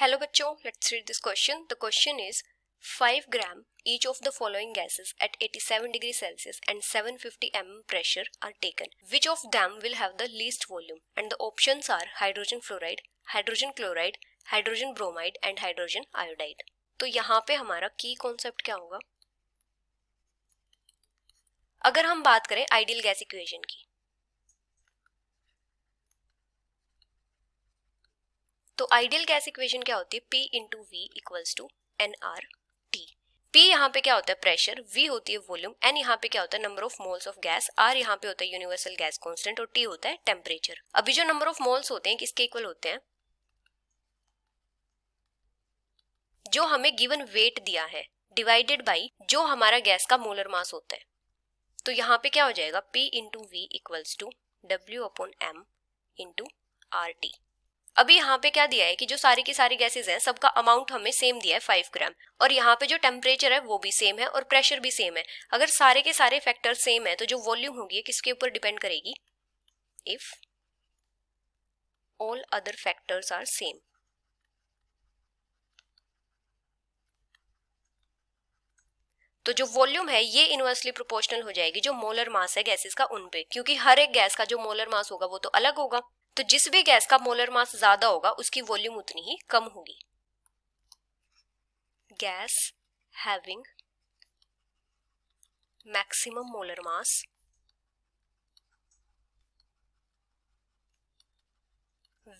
Hello बच्चों, let's read this question. The question is 5 gram each of the following gases at 87 degrees Celsius and 750 mm pressure are taken. Which of them will have the least volume? And the options are hydrogen fluoride, hydrogen chloride, hydrogen bromide and hydrogen iodide. तो यहाँ पे हमारा की concept क्या होगा? अगर हम बात करें आइडियल गैस इक्वेशन की, तो आइडियल गैस इक्वेशन क्या होती है? P into V equals to n R T. P यहाँ पे क्या होता है? प्रेशर. V होती है वॉल्यूम. N यहाँ पे क्या होता है? Number of moles of gas. R यहाँ पे होता है यूनिवर्सल गैस कांस्टेंट और T होता है टेम्परेचर. अभी जो नंबर ऑफ मोल्स होते हैं किसके इक्वल होते हैं? जो हमें गिवन वेट दिया है डिवाइडेड बाई जो हमारा गैस का मोलर मास होता है. तो यहाँ पे क्या हो जाएगा? P into V equals to W upon M into R T. अभी यहाँ पे क्या दिया है कि जो सारी की सारी गैसेस हैं सबका अमाउंट हमें सेम दिया है 5 ग्राम, और यहाँ पे जो टेम्परेचर है वो भी सेम है और प्रेशर भी सेम है. अगर सारे के सारे फैक्टर सेम है तो जो वॉल्यूम होगी किसके ऊपर डिपेंड करेगी? If all other factors are same. तो जो वॉल्यूम है ये इनवर्सली प्रोपोर्शनल हो जाएगी जो मोलर मास है गैसेस का उन पे, क्योंकि हर एक गैस का जो मोलर मास होगा वो तो अलग होगा. तो जिस भी गैस का मोलर मास ज्यादा होगा उसकी वॉल्यूम उतनी ही कम होगी. Gas having maximum molar mass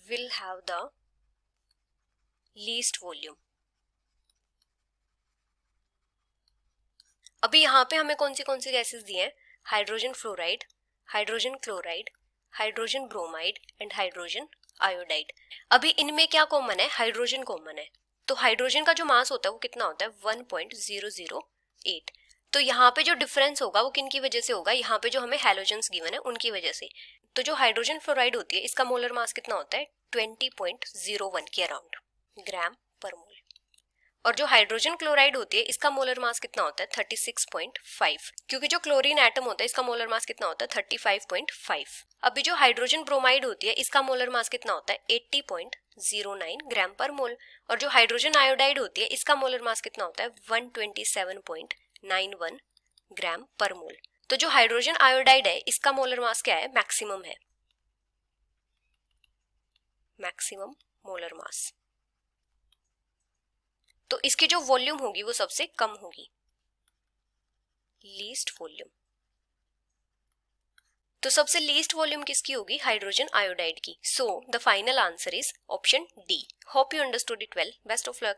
will have the least volume. अभी यहाँ पे हमें कौन सी गैसेस दी हैं? Hydrogen fluoride, hydrogen chloride, hydrogen bromide and hydrogen iodide. अभी इनमें क्या कॉमन है? हाइड्रोजन कॉमन है. तो हाइड्रोजन का जो मास होता है वो कितना होता है? 1.008. तो यहाँ पे जो डिफरेंस होगा वो किन की वजह से होगा? यहाँ पे जो हमें हैलोजन्स गिवन है उनकी वजह से. तो जो हाइड्रोजन फ्लोराइड होती है इसका मोलर मास कितना होता है? 20.01 के अराउंड ग्राम पर मोल. और जो हाइड्रोजन क्लोराइड होती है इसका मोलर मास कितना होता है? 36.5. क्योंकि जो क्लोरीन एटम होता है इसका मोलर मास कितना होता है? 35.5. अभी जो हाइड्रोजन ब्रोमाइड होती है इसका मोलर मास कितना होता है? 80.09 ग्राम पर मोल. और जो हाइड्रोजन आयोडाइड होती है इसका मोलर मास कितना होता है? 127.91 ग्राम पर मोल. तो जो हाइड्रोजन आयोडाइड है इसका मोलर मास क्या है? मैक्सिमम है, मैक्सिमम मोलर मास. तो इसकी जो वॉल्यूम होगी वो सबसे कम होगी, लीस्ट वॉल्यूम. तो सबसे लीस्ट वॉल्यूम किसकी होगी? हाइड्रोजन आयोडाइड की. So the final answer is option D. Hope you understood it well. Best of luck.